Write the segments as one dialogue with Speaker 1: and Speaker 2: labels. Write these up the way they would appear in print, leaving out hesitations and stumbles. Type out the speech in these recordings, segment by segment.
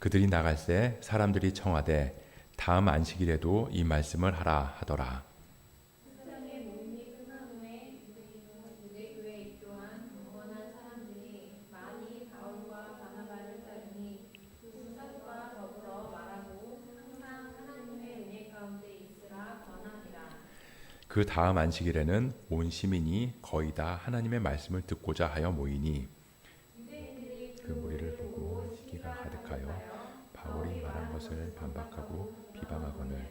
Speaker 1: 그들이 나갈새 사람들이 청하되 다음 안식일에도 이 말씀을 하라 하더라.
Speaker 2: 세상의 모임이 끝난 후에 유대교에 입교한 경건한 사람들이 많이 바울과 바나바를 따르니 두 사도와 더불어 말하고 항상 하나님의 은혜 가운데 있으라 권하니라.
Speaker 1: 그 다음 안식일에는 온 시민이 거의 다 하나님의 말씀을 듣고자 하여 모이니
Speaker 2: 유대인들이
Speaker 1: 그 무리를 보고 시기가 가득하여 바울이 말한 것을 반박하고 비방하거늘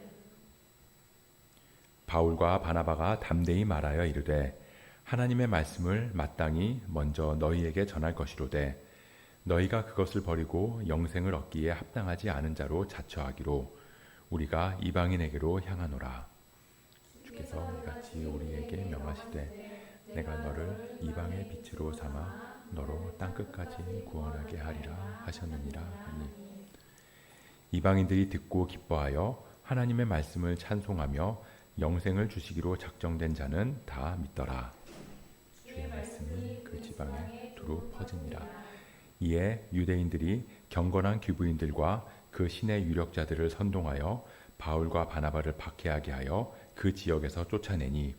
Speaker 1: 바울과 바나바가 담대히 말하여 이르되 하나님의 말씀을 마땅히 먼저 너희에게 전할 것이로되 너희가 그것을 버리고 영생을 얻기에 합당하지 않은 자로 자처하기로 우리가 이방인에게로 향하노라. 주께서 이같이 우리에게 명하시되 내가 너를 이방의 빛으로 삼아 너로 땅끝까지 구원하게 하리라 하셨느니라 하니 이방인들이 듣고 기뻐하여 하나님의 말씀을 찬송하며 영생을 주시기로 작정된 자는 다 믿더라. 주의 말씀이 그 지방에 두루 퍼지니라. 이에 유대인들이 경건한 귀부인들과 그 신의 유력자들을 선동하여 바울과 바나바를 박해하게 하여 그 지역에서 쫓아내니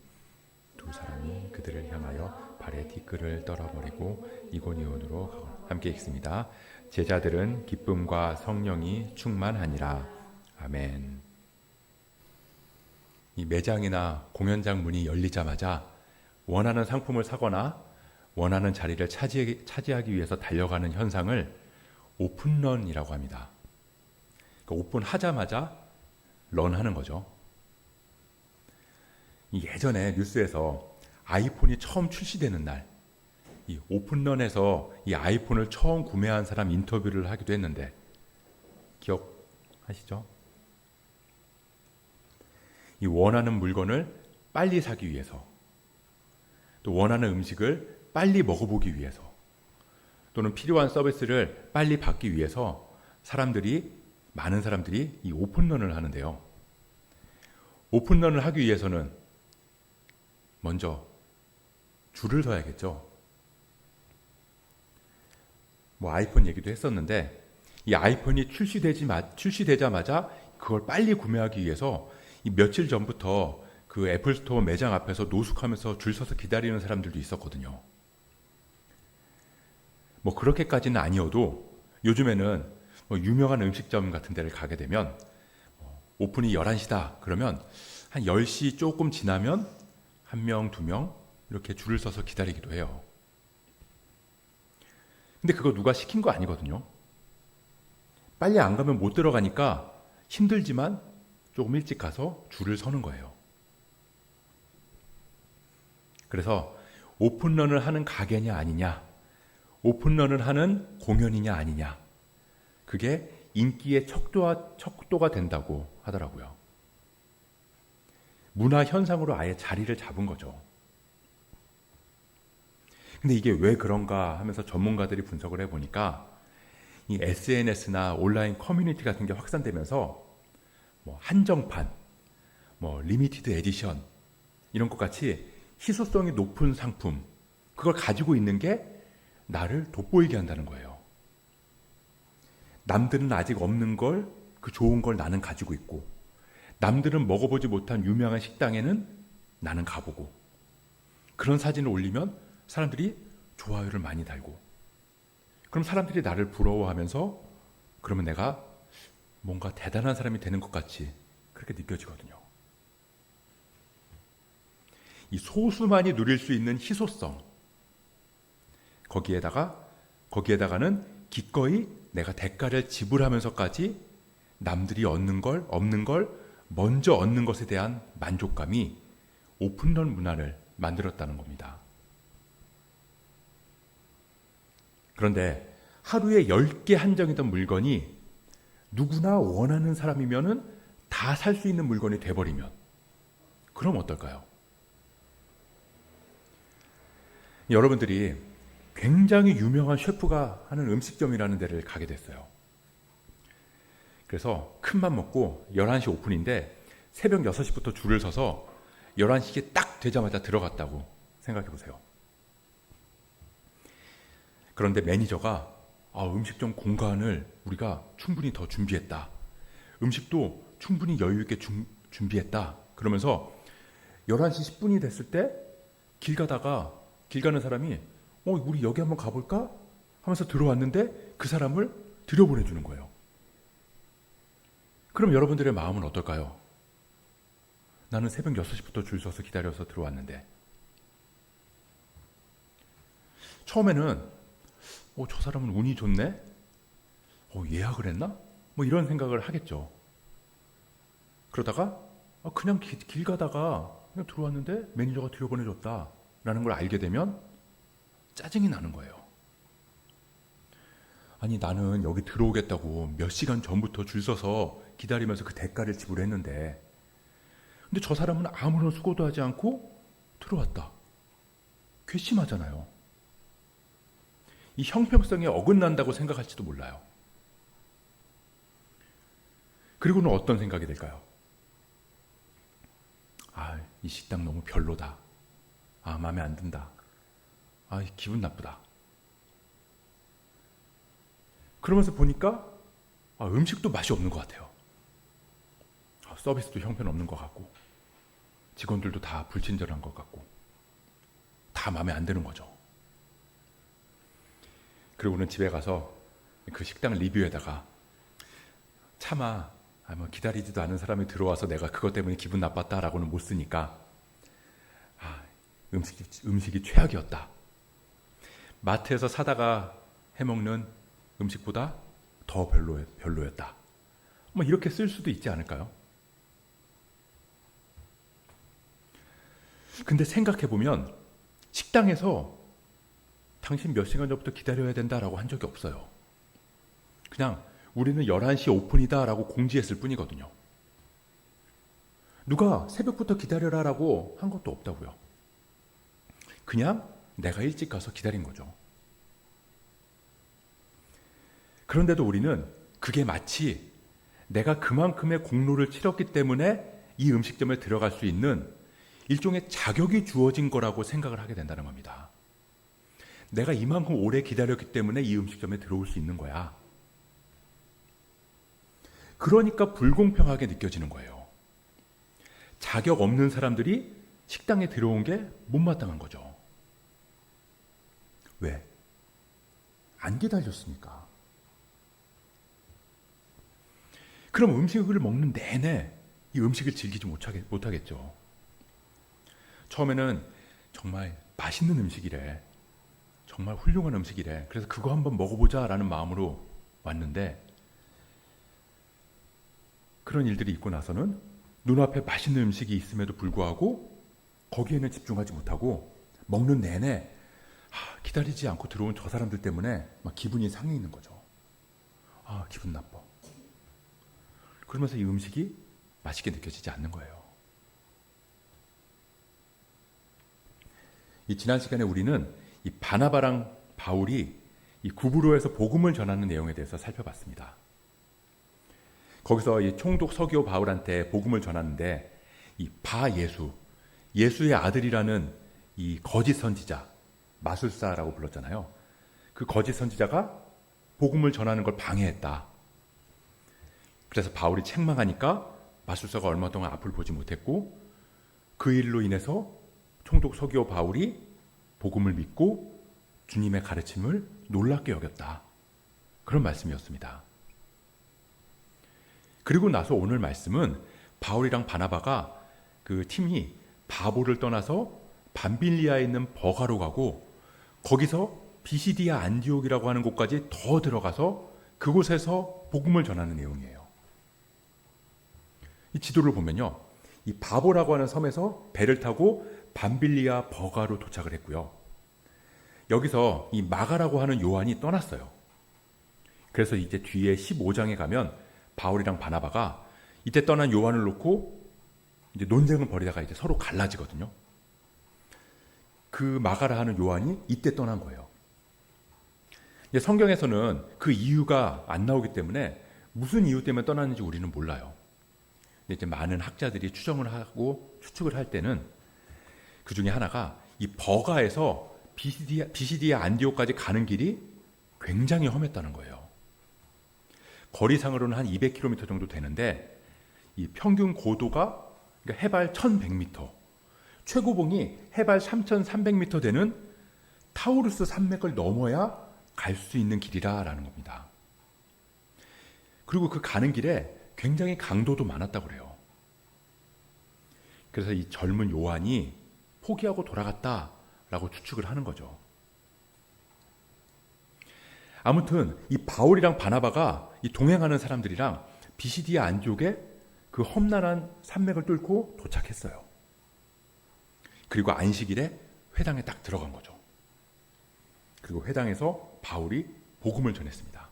Speaker 1: 두 사람이 그들을 향하여 발에 티끌을 떨어버리고 이고니온으로 가거라. 함께 읽습니다. 제자들은 기쁨과 성령이 충만하니라. 아멘. 이 매장이나 공연장 문이 열리자마자 원하는 상품을 사거나 원하는 자리를 차지하기 위해서 달려가는 현상을 오픈런이라고 합니다. 그러니까 오픈하자마자 런하는 거죠. 예전에 뉴스에서 아이폰이 처음 출시되는 날, 이 오픈런에서 이 아이폰을 처음 구매한 사람 인터뷰를 하기도 했는데 기억하시죠? 이 원하는 물건을 빨리 사기 위해서, 또 원하는 음식을 빨리 먹어보기 위해서, 또는 필요한 서비스를 빨리 받기 위해서 많은 사람들이 이 오픈런을 하는데요. 오픈런을 하기 위해서는 먼저 줄을 서야겠죠. 아이폰 얘기도 했었는데 이 아이폰이 출시되자마자 그걸 빨리 구매하기 위해서 이 며칠 전부터 그 애플스토어 매장 앞에서 노숙하면서 줄 서서 기다리는 사람들도 있었거든요. 그렇게까지는 아니어도 요즘에는 유명한 음식점 같은 데를 가게 되면 오픈이 11시다 그러면 한 10시 조금 지나면 1명, 2명 이렇게 줄을 서서 기다리기도 해요. 근데 그거 누가 시킨 거 아니거든요. 빨리 안 가면 못 들어가니까 힘들지만 조금 일찍 가서 줄을 서는 거예요. 그래서 오픈런을 하는 가게냐 아니냐, 오픈런을 하는 공연이냐 아니냐, 그게 인기의 척도가 된다고 하더라고요. 문화 현상으로 아예 자리를 잡은 거죠. 근데 이게 왜 그런가 하면서 전문가들이 분석을 해보니까 이 SNS나 온라인 커뮤니티 같은 게 확산되면서 한정판, 리미티드 에디션 이런 것 같이 희소성이 높은 상품, 그걸 가지고 있는 게 나를 돋보이게 한다는 거예요. 남들은 아직 없는 걸, 그 좋은 걸 나는 가지고 있고, 남들은 먹어보지 못한 유명한 식당에는 나는 가보고, 그런 사진을 올리면 사람들이 좋아요를 많이 달고, 그럼 사람들이 나를 부러워하면서 그러면 내가 뭔가 대단한 사람이 되는 것 같이 그렇게 느껴지거든요. 이 소수만이 누릴 수 있는 희소성, 거기에다가는 기꺼이 내가 대가를 지불하면서까지 남들이 얻는 걸, 없는 걸 먼저 얻는 것에 대한 만족감이 오픈런 문화를 만들었다는 겁니다. 그런데 하루에 10개 한정이던 물건이 누구나 원하는 사람이면은 다 살 수 있는 물건이 돼버리면 그럼 어떨까요? 여러분들이 굉장히 유명한 셰프가 하는 음식점이라는 데를 가게 됐어요. 그래서 큰맘 먹고 11시 오픈인데 새벽 6시부터 줄을 서서 11시에 딱 되자마자 들어갔다고 생각해 보세요. 그런데 매니저가 음식점 공간을 우리가 충분히 더 준비했다. 음식도 충분히 여유 있게 준비했다. 그러면서 11시 10분이 됐을 때 길 가는 사람이 우리 여기 한번 가볼까? 하면서 들어왔는데 그 사람을 들여보내주는 거예요. 그럼 여러분들의 마음은 어떨까요? 나는 새벽 6시부터 줄 서서 기다려서 들어왔는데 처음에는 저 사람은 운이 좋네? 예약을 했나? 이런 생각을 하겠죠. 그러다가 그냥 길 가다가 그냥 들어왔는데 매니저가 들여보내줬다 라는 걸 알게 되면 짜증이 나는 거예요. 아니 나는 여기 들어오겠다고 몇 시간 전부터 줄 서서 기다리면서 그 대가를 지불했는데 근데 저 사람은 아무런 수고도 하지 않고 들어왔다. 괘씸하잖아요. 이 형평성에 어긋난다고 생각할지도 몰라요. 그리고는 어떤 생각이 들까요? 이 식당 너무 별로다. 마음에 안 든다. 기분 나쁘다. 그러면서 보니까 음식도 맛이 없는 것 같아요. 서비스도 형편없는 것 같고 직원들도 다 불친절한 것 같고 다 마음에 안 드는 거죠. 그리고는 집에 가서 그 식당 리뷰에다가 차마 기다리지도 않은 사람이 들어와서 내가 그것 때문에 기분 나빴다라고는 못 쓰니까 음식이 최악이었다. 마트에서 사다가 해먹는 음식보다 더 별로였다. 이렇게 쓸 수도 있지 않을까요? 근데 생각해보면 식당에서 당신 몇 시간 전부터 기다려야 된다라고 한 적이 없어요. 그냥 우리는 11시 오픈이다 라고 공지했을 뿐이거든요. 누가 새벽부터 기다려라라고 한 것도 없다고요. 그냥 내가 일찍 가서 기다린 거죠. 그런데도 우리는 그게 마치 내가 그만큼의 공로를 치렀기 때문에 이 음식점에 들어갈 수 있는 일종의 자격이 주어진 거라고 생각을 하게 된다는 겁니다. 내가 이만큼 오래 기다렸기 때문에 이 음식점에 들어올 수 있는 거야. 그러니까 불공평하게 느껴지는 거예요. 자격 없는 사람들이 식당에 들어온 게 못마땅한 거죠. 왜? 안 기다렸으니까. 그럼 음식을 먹는 내내 이 음식을 즐기지 못하겠죠. 처음에는 정말 맛있는 음식이래. 정말 훌륭한 음식이래. 그래서 그거 한번 먹어보자라는 마음으로 왔는데 그런 일들이 있고 나서는 눈앞에 맛있는 음식이 있음에도 불구하고 거기에는 집중하지 못하고 먹는 내내 기다리지 않고 들어온 저 사람들 때문에 막 기분이 상해 있는 거죠. 기분 나빠. 그러면서 이 음식이 맛있게 느껴지지 않는 거예요. 이 지난 시간에 우리는 이 바나바랑 바울이 이 구브로에서 복음을 전하는 내용에 대해서 살펴봤습니다. 거기서 이 총독 서기오 바울한테 복음을 전하는데 이 예수의 아들이라는 이 거짓 선지자, 마술사라고 불렀잖아요. 그 거짓 선지자가 복음을 전하는 걸 방해했다. 그래서 바울이 책망하니까 마술사가 얼마 동안 앞을 보지 못했고 그 일로 인해서 총독 서기오 바울이 복음을 믿고 주님의 가르침을 놀랍게 여겼다. 그런 말씀이었습니다. 그리고 나서 오늘 말씀은 바울이랑 바나바가 그 팀이 바보를 떠나서 밤빌리아에 있는 버가로 가고 거기서 비시디아 안디옥이라고 하는 곳까지 더 들어가서 그곳에서 복음을 전하는 내용이에요. 이 지도를 보면요. 이 바보라고 하는 섬에서 배를 타고 밤빌리아 버가로 도착을 했고요. 여기서 이 마가라고 하는 요한이 떠났어요. 그래서 이제 뒤에 15장에 가면 바울이랑 바나바가 이때 떠난 요한을 놓고 이제 논쟁을 벌이다가 이제 서로 갈라지거든요. 그 마가라 하는 요한이 이때 떠난 거예요. 이제 성경에서는 그 이유가 안 나오기 때문에 무슨 이유 때문에 떠났는지 우리는 몰라요. 근데 이제 많은 학자들이 추정을 하고 추측을 할 때는 그 중에 하나가 이 버가에서 비시디아 안디옥까지 가는 길이 굉장히 험했다는 거예요. 거리상으로는 한 200km 정도 되는데 이 평균 고도가 그러니까 해발 1100m, 최고봉이 해발 3300m 되는 타우루스 산맥을 넘어야 갈 수 있는 길이라는 겁니다. 그리고 그 가는 길에 굉장히 강도도 많았다고 그래요. 그래서 이 젊은 요한이 포기하고 돌아갔다라고 추측을 하는 거죠. 아무튼 이 바울이랑 바나바가 이 동행하는 사람들이랑 비시디아 안디옥에 그 험난한 산맥을 뚫고 도착했어요. 그리고 안식일에 회당에 딱 들어간 거죠. 그리고 회당에서 바울이 복음을 전했습니다.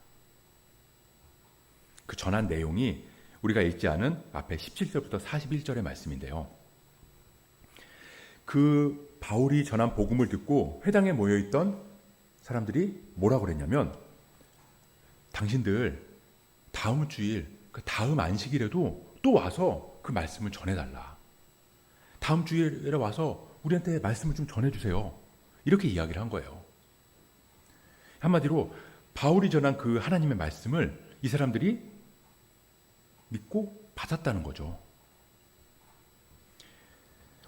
Speaker 1: 그 전한 내용이 우리가 읽지 않은 앞에 17절부터 41절의 말씀인데요. 그 바울이 전한 복음을 듣고 회당에 모여있던 사람들이 뭐라고 그랬냐면, 당신들 다음 주일, 그 다음 안식일에도 또 와서 그 말씀을 전해달라. 다음 주일에 와서 우리한테 말씀을 좀 전해주세요. 이렇게 이야기를 한 거예요. 한마디로 바울이 전한 그 하나님의 말씀을 이 사람들이 믿고 받았다는 거죠.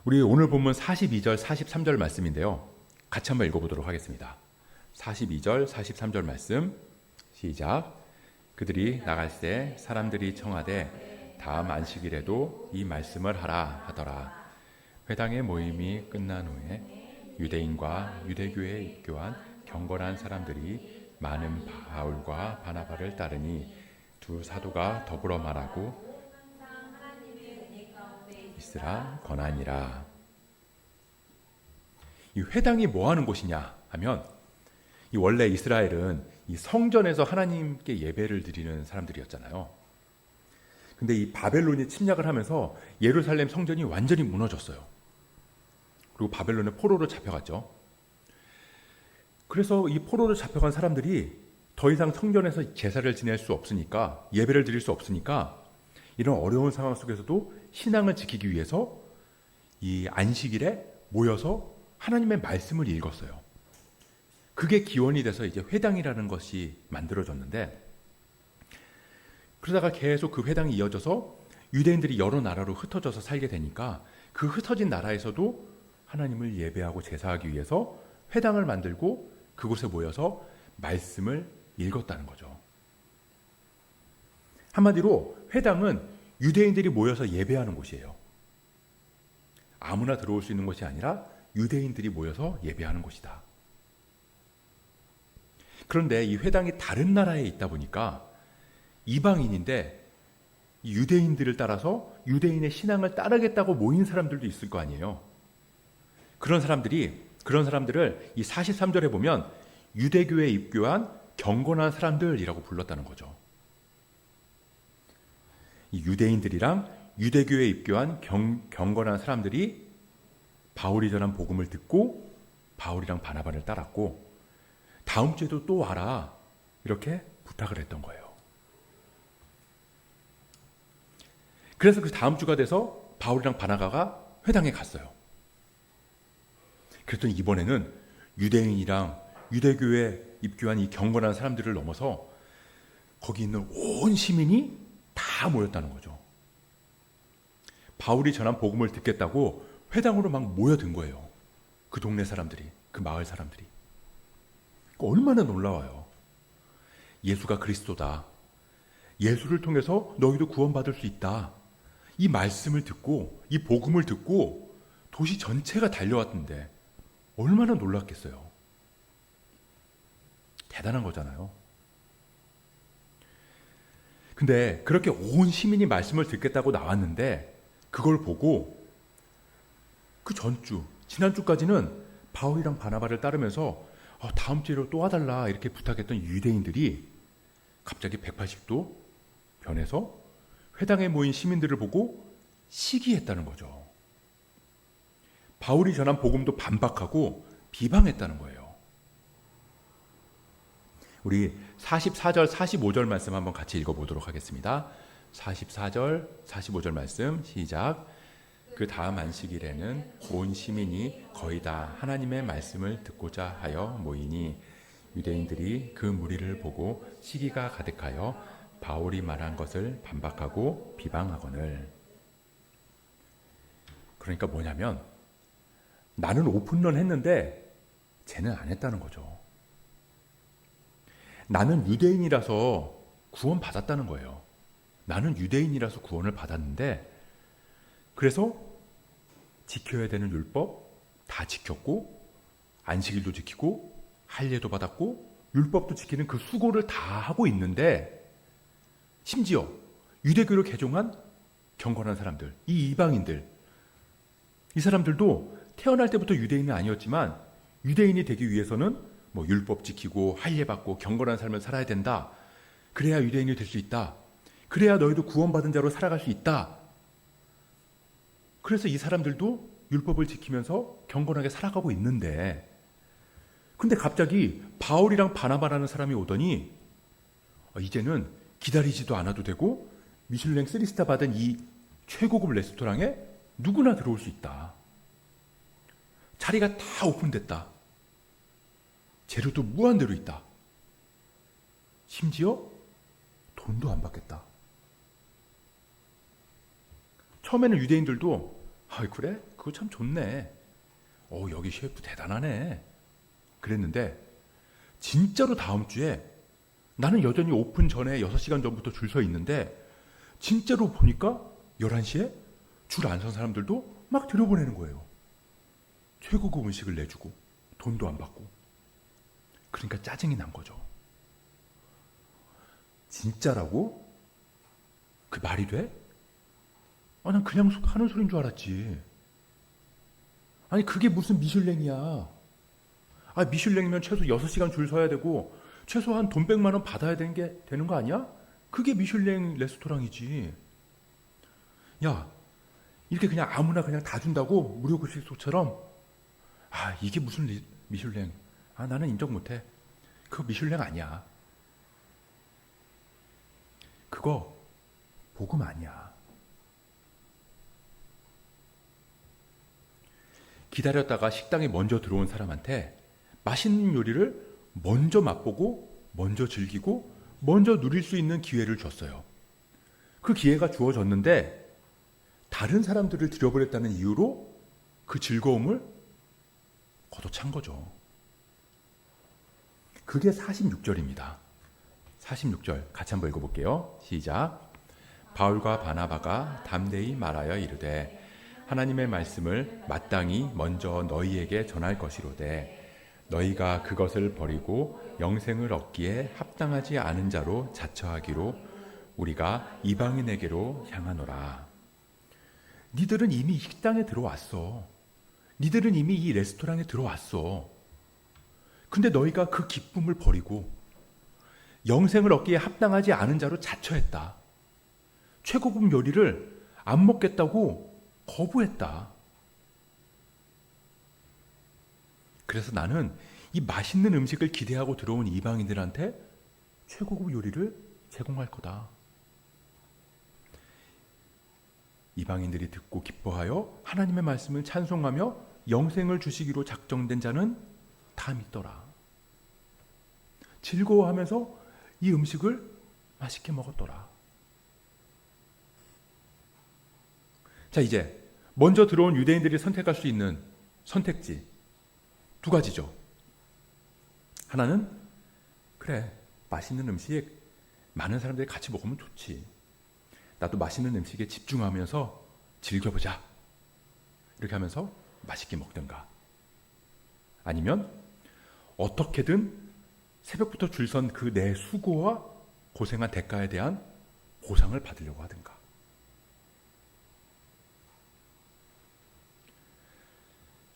Speaker 1: 우리 오늘 본문 42절, 43절 말씀인데요. 같이 한번 읽어보도록 하겠습니다. 42절, 43절 말씀 시작. 그들이 나갈 때 사람들이 청하되 다음 안식일에도 이 말씀을 하라 하더라. 회당의 모임이 끝난 후에 유대인과 유대교에 입교한 경건한 사람들이 많은 바울과 바나바를 따르니 두 사도가 더불어 말하고 있으라 권하니라. 이 회당이 뭐 하는 곳이냐 하면, 이 원래 이스라엘은 이 성전에서 하나님께 예배를 드리는 사람들이었잖아요. 근데 이 바벨론이 침략을 하면서 예루살렘 성전이 완전히 무너졌어요. 그리고 바벨론의 포로로 잡혀갔죠. 그래서 이 포로로 잡혀간 사람들이 더 이상 성전에서 제사를 지낼 수 없으니까, 예배를 드릴 수 없으니까, 이런 어려운 상황 속에서도 신앙을 지키기 위해서 이 안식일에 모여서 하나님의 말씀을 읽었어요. 그게 기원이 돼서 이제 회당이라는 것이 만들어졌는데, 그러다가 계속 그 회당이 이어져서 유대인들이 여러 나라로 흩어져서 살게 되니까 그 흩어진 나라에서도 하나님을 예배하고 제사하기 위해서 회당을 만들고 그곳에 모여서 말씀을 읽었다는 거죠. 한마디로 회당은 유대인들이 모여서 예배하는 곳이에요. 아무나 들어올 수 있는 곳이 아니라 유대인들이 모여서 예배하는 곳이다. 그런데 이 회당이 다른 나라에 있다 보니까 이방인인데 유대인들을 따라서 유대인의 신앙을 따르겠다고 모인 사람들도 있을 거 아니에요. 그런 사람들을 이 43절에 보면 유대교에 입교한 경건한 사람들이라고 불렀다는 거죠. 이 유대인들이랑 유대교에 입교한 경건한 사람들이 바울이 전한 복음을 듣고 바울이랑 바나바를 따랐고, 다음 주에도 또 와라 이렇게 부탁을 했던 거예요. 그래서 그 다음 주가 돼서 바울이랑 바나바가 회당에 갔어요. 그랬더니 이번에는 유대인이랑 유대교에 입교한 이 경건한 사람들을 넘어서 거기 있는 온 시민이 다 모였다는 거죠. 바울이 전한 복음을 듣겠다고 회당으로 막 모여든 거예요. 그 동네 사람들이, 그 마을 사람들이. 얼마나 놀라워요. 예수가 그리스도다. 예수를 통해서 너희도 구원받을 수 있다. 이 말씀을 듣고, 이 복음을 듣고 도시 전체가 달려왔던데 얼마나 놀랐겠어요. 대단한 거잖아요. 근데 그렇게 온 시민이 말씀을 듣겠다고 나왔는데, 그걸 보고 그 전주, 지난주까지는 바울이랑 바나바를 따르면서 다음 주로 또 와달라 이렇게 부탁했던 유대인들이 갑자기 180도 변해서 회당에 모인 시민들을 보고 시기했다는 거죠. 바울이 전한 복음도 반박하고 비방했다는 거예요. 우리 44절, 45절 말씀 한번 같이 읽어보도록 하겠습니다. 44절, 45절 말씀 시작. 그 다음 안식일에는 온 시민이 거의 다 하나님의 말씀을 듣고자 하여 모이니 유대인들이 그 무리를 보고 시기가 가득하여 바울이 말한 것을 반박하고 비방하거늘. 그러니까 뭐냐면 나는 오픈런 했는데 쟤는 안 했다는 거죠. 나는 유대인이라서 구원 받았다는 거예요. 나는 유대인이라서 구원을 받았는데 그래서 지켜야 되는 율법 다 지켰고 안식일도 지키고 할례도 받았고 율법도 지키는 그 수고를 다 하고 있는데 심지어 유대교를 개종한 경건한 사람들, 이 이방인들, 이 사람들도 태어날 때부터 유대인은 아니었지만 유대인이 되기 위해서는 뭐 율법 지키고 할례 받고 경건한 삶을 살아야 된다. 그래야 유대인이 될 수 있다. 그래야 너희도 구원받은 자로 살아갈 수 있다. 그래서 이 사람들도 율법을 지키면서 경건하게 살아가고 있는데 근데 갑자기 바울이랑 바나바라는 사람이 오더니 이제는 기다리지도 않아도 되고 미슐랭 3스타 받은 이 최고급 레스토랑에 누구나 들어올 수 있다. 자리가 다 오픈됐다. 재료도 무한대로 있다. 심지어 돈도 안 받겠다. 처음에는 유대인들도 그래? 그거 참 좋네. 여기 셰프 대단하네. 그랬는데 진짜로 다음 주에 나는 여전히 오픈 전에 6시간 전부터 줄 서 있는데 진짜로 보니까 11시에 줄 안 선 사람들도 막 들여보내는 거예요. 최고급 음식을 내주고 돈도 안 받고. 그러니까 짜증이 난 거죠. 진짜라고? 그 말이 돼? 난 그냥 하는 소리인 줄 알았지. 아니 그게 무슨 미슐랭이야. 미슐랭이면 최소 6시간 줄 서야 되고 최소한 돈 100만 원 받아야 되는 거 아니야? 그게 미슐랭 레스토랑이지. 야, 이렇게 그냥 아무나 그냥 다 준다고? 무료 급식소처럼? 이게 무슨 미슐랭. 나는 인정 못해. 그거 미슐랭 아니야. 그거 복음 아니야. 기다렸다가 식당에 먼저 들어온 사람한테 맛있는 요리를 먼저 맛보고 먼저 즐기고 먼저 누릴 수 있는 기회를 줬어요. 그 기회가 주어졌는데 다른 사람들을 들여버렸다는 이유로 그 즐거움을 걷어찬 거죠. 그게 46절입니다. 46절 같이 한번 읽어볼게요. 시작. 바울과 바나바가 담대히 말하여 이르되 하나님의 말씀을 마땅히 먼저 너희에게 전할 것이로되 너희가 그것을 버리고 영생을 얻기에 합당하지 않은 자로 자처하기로 우리가 이방인에게로 향하노라. 니들은 이미 식당에 들어왔어. 니들은 이미 이 레스토랑에 들어왔어. 근데 너희가 그 기쁨을 버리고 영생을 얻기에 합당하지 않은 자로 자처했다. 최고급 요리를 안 먹겠다고 거부했다. 그래서 나는 이 맛있는 음식을 기대하고 들어온 이방인들한테 최고급 요리를 제공할 거다. 이방인들이 듣고 기뻐하여 하나님의 말씀을 찬송하며 영생을 주시기로 작정된 자는 다 믿더라. 즐거워하면서 이 음식을 맛있게 먹었더라. 자, 이제 먼저 들어온 유대인들이 선택할 수 있는 선택지 2가지죠. 하나는 그래, 맛있는 음식 많은 사람들이 같이 먹으면 좋지. 나도 맛있는 음식에 집중하면서 즐겨보자. 이렇게 하면서 맛있게 먹든가. 아니면 어떻게든 새벽부터 줄 선 그 내 수고와 고생한 대가에 대한 보상을 받으려고 하든가.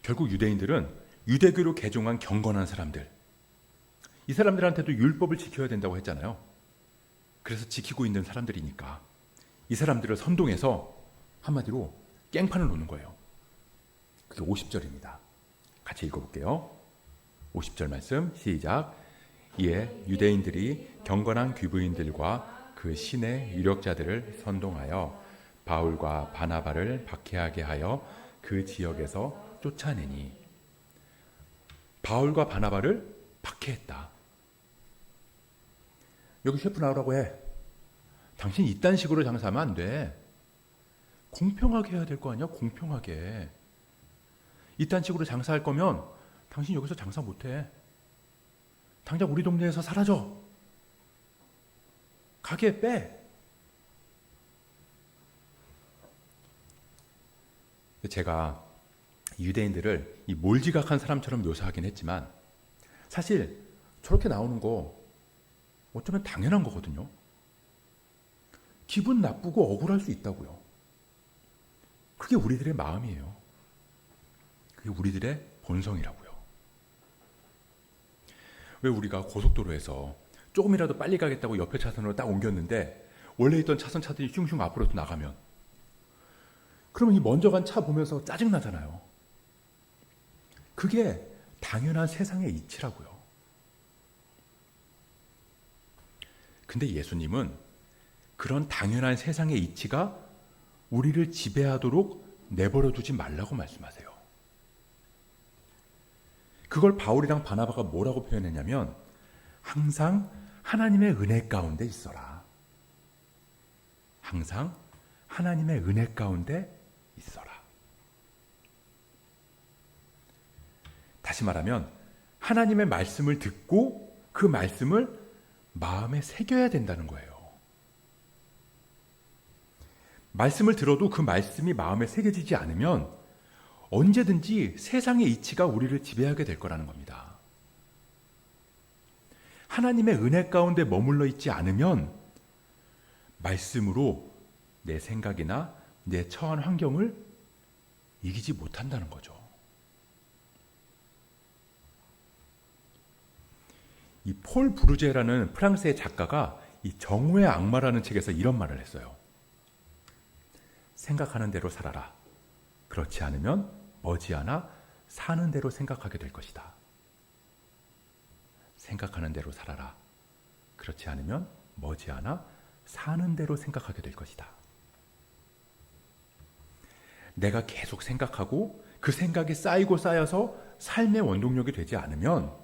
Speaker 1: 결국 유대인들은 유대교로 개종한 경건한 사람들, 이 사람들한테도 율법을 지켜야 된다고 했잖아요. 그래서 지키고 있는 사람들이니까 이 사람들을 선동해서 한마디로 깽판을 놓는 거예요. 그게 50절입니다. 같이 읽어볼게요. 50절 말씀 시작. 이에 유대인들이 경건한 귀부인들과 그 신의 유력자들을 선동하여 바울과 바나바를 박해하게 하여 그 지역에서 쫓아내니. 바울과 바나바를 박해했다. 여기 셰프 나오라고 해. 당신 이딴 식으로 장사하면 안 돼. 공평하게 해야 될 거 아니야? 공평하게. 이딴 식으로 장사할 거면 당신 여기서 장사 못해. 당장 우리 동네에서 사라져. 가게 빼. 제가 유대인들을 이 몰지각한 사람처럼 묘사하긴 했지만 사실 저렇게 나오는 거 어쩌면 당연한 거거든요. 기분 나쁘고 억울할 수 있다고요. 그게 우리들의 마음이에요. 그게 우리들의 본성이라고요. 왜 우리가 고속도로에서 조금이라도 빨리 가겠다고 옆에 차선으로 딱 옮겼는데 원래 있던 차선차들이 슝슝 앞으로 나가면 그러면 이 먼저 간 차 보면서 짜증나잖아요. 그게 당연한 세상의 이치라고요. 근데 예수님은 그런 당연한 세상의 이치가 우리를 지배하도록 내버려 두지 말라고 말씀하세요. 그걸 바울이랑 바나바가 뭐라고 표현했냐면 항상 하나님의 은혜 가운데 있어라. 항상 하나님의 은혜 가운데 있어라. 다시 말하면 하나님의 말씀을 듣고 그 말씀을 마음에 새겨야 된다는 거예요. 말씀을 들어도 그 말씀이 마음에 새겨지지 않으면 언제든지 세상의 이치가 우리를 지배하게 될 거라는 겁니다. 하나님의 은혜 가운데 머물러 있지 않으면 말씀으로 내 생각이나 내 처한 환경을 이기지 못한다는 거죠. 이 폴 브루제라는 프랑스의 작가가 이 정오의 악마라는 책에서 이런 말을 했어요. 생각하는 대로 살아라. 그렇지 않으면 머지않아 사는 대로 생각하게 될 것이다. 생각하는 대로 살아라. 그렇지 않으면 머지않아 사는 대로 생각하게 될 것이다. 내가 계속 생각하고 그 생각이 쌓이고 쌓여서 삶의 원동력이 되지 않으면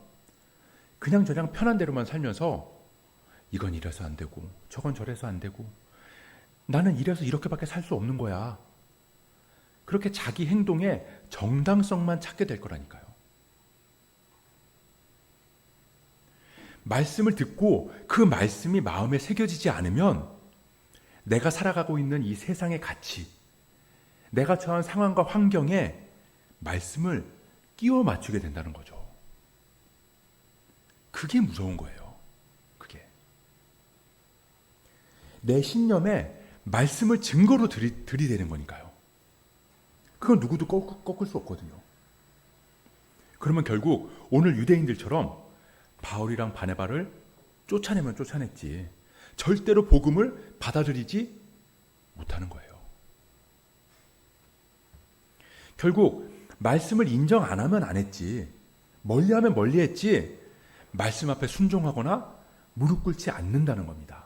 Speaker 1: 그냥저냥 편한 대로만 살면서 이건 이래서 안 되고 저건 저래서 안 되고 나는 이래서 이렇게밖에 살 수 없는 거야. 그렇게 자기 행동에 정당성만 찾게 될 거라니까요. 말씀을 듣고 그 말씀이 마음에 새겨지지 않으면 내가 살아가고 있는 이 세상의 가치, 내가 처한 상황과 환경에 말씀을 끼워 맞추게 된다는 거죠. 그게 무서운 거예요. 그게. 내 신념에 말씀을 증거로 들이대는 거니까요. 그건 누구도 꺾을 수 없거든요. 그러면 결국 오늘 유대인들처럼 바울이랑 바네바를 쫓아내면 쫓아냈지 절대로 복음을 받아들이지 못하는 거예요. 결국 말씀을 인정 안 하면 안 했지 멀리하면 멀리했지 말씀 앞에 순종하거나 무릎 꿇지 않는다는 겁니다.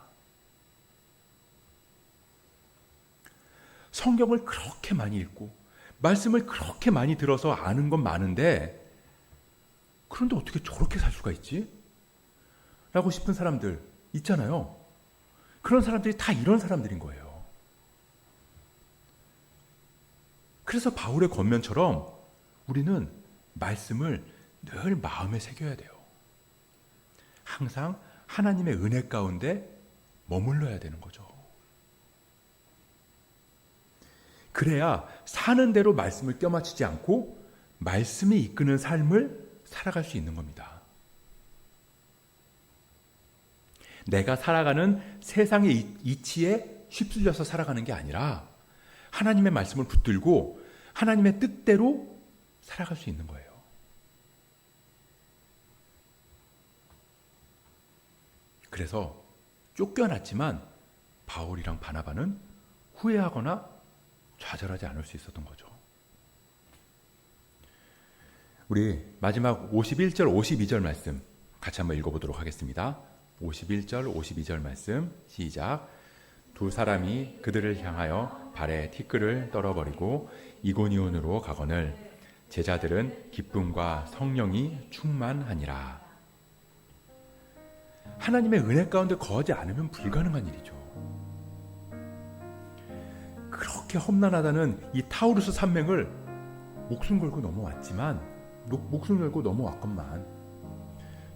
Speaker 1: 성경을 그렇게 많이 읽고 말씀을 그렇게 많이 들어서 아는 건 많은데 그런데 어떻게 저렇게 살 수가 있지? 라고 싶은 사람들 있잖아요. 그런 사람들이 다 이런 사람들인 거예요. 그래서 바울의 권면처럼 우리는 말씀을 늘 마음에 새겨야 돼요. 항상 하나님의 은혜 가운데 머물러야 되는 거죠. 그래야 사는 대로 말씀을 껴맞추지 않고 말씀이 이끄는 삶을 살아갈 수 있는 겁니다. 내가 살아가는 세상의 이치에 휩쓸려서 살아가는 게 아니라 하나님의 말씀을 붙들고 하나님의 뜻대로 살아갈 수 있는 거예요. 그래서 쫓겨났지만 바울이랑 바나바는 후회하거나 좌절하지 않을 수 있었던 거죠. 우리 마지막 51절, 52절 말씀 같이 한번 읽어보도록 하겠습니다. 51절, 52절 말씀 시작. 두 사람이 그들을 향하여 발에 티끌을 떨어버리고 이고니온으로 가거늘 제자들은 기쁨과 성령이 충만하니라. 하나님의 은혜 가운데 거하지 않으면 불가능한 일이죠. 그렇게 험난하다는 이 타우루스 산맥을 목숨 걸고 넘어왔건만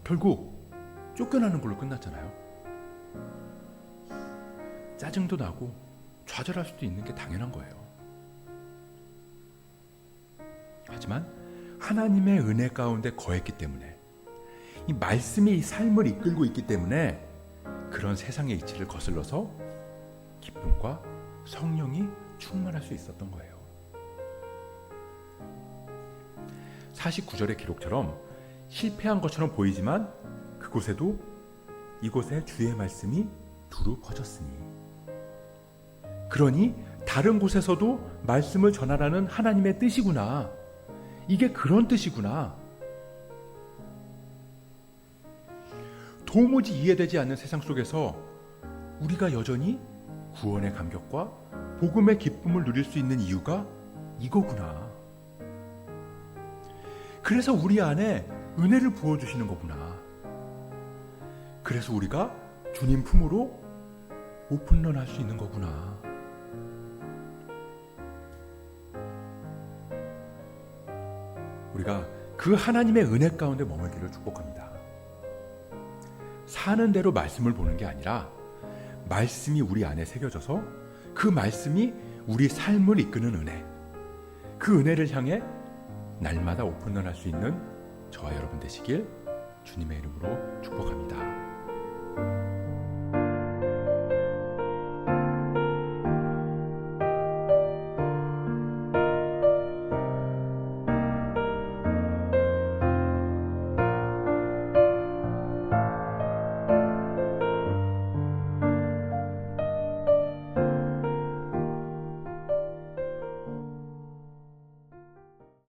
Speaker 1: 결국 쫓겨나는 걸로 끝났잖아요. 짜증도 나고 좌절할 수도 있는 게 당연한 거예요. 하지만 하나님의 은혜 가운데 거했기 때문에, 이 말씀이 이 삶을 이끌고 있기 때문에 그런 세상의 이치를 거슬러서 기쁨과 성령이 충만할 수 있었던 거예요. 49절의 기록처럼 실패한 것처럼 보이지만 그곳에도 이곳에 주의 말씀이 두루 퍼졌으니, 그러니 다른 곳에서도 말씀을 전하라는 하나님의 뜻이구나, 이게 그런 뜻이구나. 도무지 이해되지 않는 세상 속에서 우리가 여전히 구원의 감격과 복음의 기쁨을 누릴 수 있는 이유가 이거구나. 그래서 우리 안에 은혜를 부어주시는 거구나. 그래서 우리가 주님 품으로 오픈런 할 수 있는 거구나. 우리가 그 하나님의 은혜 가운데 머물기를 축복합니다. 사는 대로 말씀을 보는 게 아니라 말씀이 우리 안에 새겨져서 그 말씀이 우리 삶을 이끄는 은혜, 그 은혜를 향해 날마다 오픈런 할 수 있는 저와 여러분 되시길 주님의 이름으로 축복합니다.